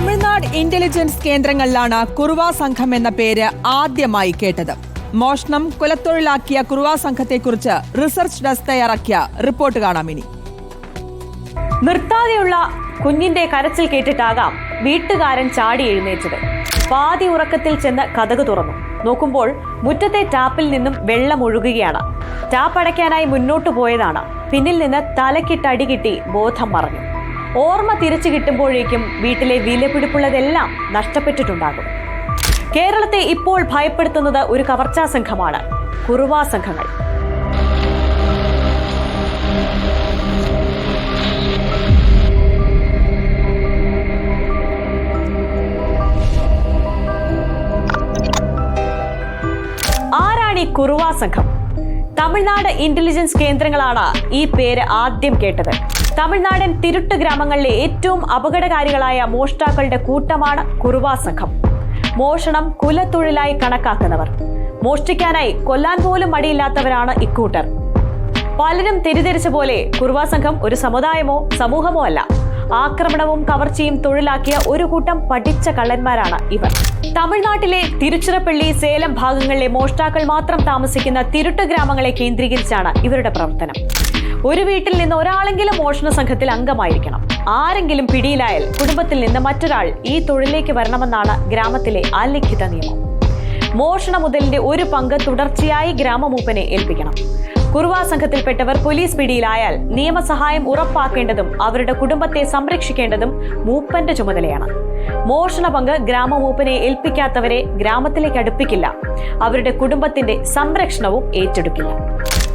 Tamil Nadu intelligence കേന്ദ്രങ്ങളിലാണ് കുറുവ സംഘം എന്ന പേര് ആദ്യമായി കേട്ടത്. മോഷണം കുലത്തൊഴിലാക്കിയ കുറുവ സംഘത്തെക്കുറിച്ച് റിസർച്ച് ഡെസ്ക് തയ്യാറാക്കിയ റിപ്പോർട്ട് കാണാം ഇനി. നിർത്താതെയുള്ള കുഞ്ഞിന്റെ കരച്ചിൽ കേട്ടിട്ടാകാം വീട്ടുകാരൻ ചാടി എഴുന്നേറ്റത്. പാതി ഉറക്കത്തിൽ ചെന്ന് കതക് തുറന്നു നോക്കുമ്പോൾ മുറ്റത്തെ ടാപ്പിൽ നിന്നും വെള്ളം ഒഴുകുകയാണ്. ടാപ്പ് അടയ്ക്കാനായി മുന്നോട്ടു പോയതാണ്. പിന്നിൽ നിന്ന് തലക്കിട്ടടി കിട്ടി ബോധം മറഞ്ഞു. ഓർമ്മ തിരിച്ചു കിട്ടുമ്പോഴേക്കും വീട്ടിലെ വിലപിടിപ്പുള്ളതെല്ലാം നഷ്ടപ്പെട്ടിട്ടുണ്ടാകും. കേരളത്തെ ഇപ്പോൾ ഭയപ്പെടുത്തുന്നത് ഒരു കവർച്ചാ സംഘമാണ്, കുറുവ സംഘങ്ങൾ. ആരാണ് ഈ കുറുവ സംഘം? തമിഴ്നാട് ഇന്റലിജൻസ് കേന്ദ്രങ്ങളാണ് ഈ പേര് ആദ്യം കേട്ടത്. തമിഴ്നാടൻ തിരുട്ട് ഗ്രാമങ്ങളിലെ ഏറ്റവും അപകടകാരികളായ മോഷ്ടാക്കളുടെ കൂട്ടമാണ് കുറുവ സംഘം. മോഷണം കുലത്തൊഴിലായി കണക്കാക്കുന്നവർ, മോഷ്ടിക്കാനായി കൊല്ലാൻ പോലും മടിയില്ലാത്തവരാണ് ഇക്കൂട്ടർ. പലരും തെറ്റിദ്ധരിച്ച പോലെ കുറുവ സംഘം ഒരു സമുദായമോ സമൂഹമോ അല്ല. ആക്രമണവും കവർച്ചയും തൊഴിലാക്കിയ ഒരു കൂട്ടം പഠിച്ച കള്ളന്മാരാണ് ഇവർ. തമിഴ്നാട്ടിലെ തിരുച്ചിറപ്പള്ളി, സേലം ഭാഗങ്ങളിലെ മോഷ്ടാക്കൾ മാത്രം താമസിക്കുന്ന തിരുട്ട് ഗ്രാമങ്ങളെ കേന്ദ്രീകരിച്ചാണ് ഇവരുടെ പ്രവർത്തനം. ഒരു വീട്ടിൽ നിന്ന് ഒരാളെങ്കിലും മോഷണ സംഘത്തിൽ അംഗമായിരിക്കണം. ആരെങ്കിലും പിടിയിലായാൽ കുടുംബത്തിൽ നിന്ന് മറ്റൊരാൾ ഈ തൊഴിലേക്ക് വരണമെന്നാണ് ഗ്രാമത്തിലെ അലിഖിത നിയമം. മോഷണ മുതലിന്റെ ഒരു പങ്ക് തുടർച്ചയായി ഗ്രാമമൂപ്പനെ ഏൽപ്പിക്കണം. കുറുവ സംഘത്തിൽപ്പെട്ടവർ പോലീസ് പിടിയിലായാൽ നിയമസഹായം ഉറപ്പാക്കേണ്ടതും അവരുടെ കുടുംബത്തെ സംരക്ഷിക്കേണ്ടതും മൂപ്പന്റെ ചുമതലയാണ്. മോഷണ പങ്ക് ഗ്രാമമൂപ്പനെ ഏൽപ്പിക്കാത്തവരെ ഗ്രാമത്തിലേക്ക് അടുപ്പിക്കില്ല. അവരുടെ കുടുംബത്തിന്റെ സംരക്ഷണവും ഏറ്റെടുക്കില്ല.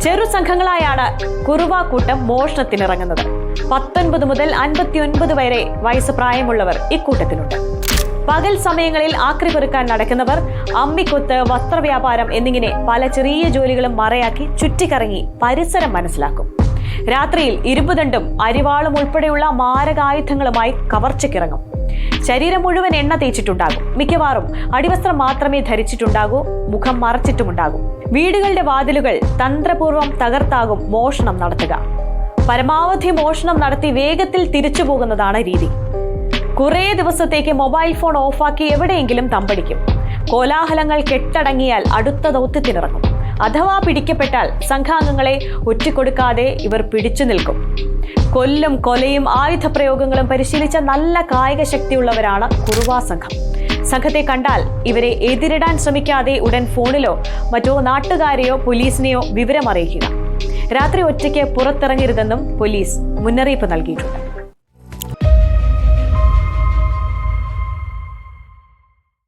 ചെറു സംഘങ്ങളായാണ് കുറുവ കൂട്ടം മോഷണത്തിനിറങ്ങുന്നത്. 19 മുതൽ 59 വരെ വയസ്സ് പ്രായമുള്ളവർ ഇക്കൂട്ടത്തിലുണ്ട്. പകൽ സമയങ്ങളിൽ ആക്രി പെറുക്കാൻ നടക്കുന്നവർ, അമ്മിക്കൊത്ത്, വസ്ത്രവ്യാപാരം എന്നിങ്ങനെ പല ചെറിയ ജോലികളും മറയാക്കി ചുറ്റിക്കറങ്ങി പരിസരം മനസ്സിലാക്കും. രാത്രിയിൽ ഇരുമ്പുദണ്ടും അരിവാളും ഉൾപ്പെടെയുള്ള മാരകായുധങ്ങളുമായി കവർച്ചയ്ക്കിറങ്ങും. ശരീരം മുഴുവൻ എണ്ണ തേച്ചിട്ടുണ്ടാകും. മിക്കവാറും അടിവസ്ത്രം മാത്രമേ ധരിച്ചിട്ടുണ്ടാകൂ. മുഖം മറച്ചിട്ടുമുണ്ടാകും. വീടുകളുടെ വാതിലുകൾ തന്ത്രപൂർവ്വം തകർത്താകും മോഷണം നടത്തുക. പരമാവധി മോഷണം നടത്തി വേഗത്തിൽ തിരിച്ചു പോകുന്നതാണ് രീതി. കുറേ ദിവസത്തേക്ക് മൊബൈൽ ഫോൺ ഓഫാക്കി എവിടെയെങ്കിലും തമ്പടിക്കും. കോലാഹലങ്ങൾ കെട്ടടങ്ങിയാൽ അടുത്ത ദൗത്യത്തിനിറങ്ങും. അഥവാ പിടിക്കപ്പെട്ടാൽ സംഘാംഗങ്ങളെ ഒറ്റിക്കൊടുക്കാതെ ഇവർ പിടിച്ചു നിൽക്കും. കൊല്ലും കൊലയും ആയുധപ്രയോഗങ്ങളും പരിശീലിച്ച നല്ല കായിക ശക്തിയുള്ളവരാണ് കുറുവ സംഘം. സംഘത്തെ കണ്ടാൽ ഇവരെ എതിരിടാൻ ശ്രമിക്കാതെ ഉടൻ ഫോണിലോ മറ്റോ നാട്ടുകാരെയോ പോലീസിനെയോ വിവരമറിയിക്കുക. രാത്രി ഒറ്റയ്ക്ക് പുറത്തിറങ്ങരുതെന്നും പോലീസ് മുന്നറിയിപ്പ് നൽകിയിട്ടുണ്ട്.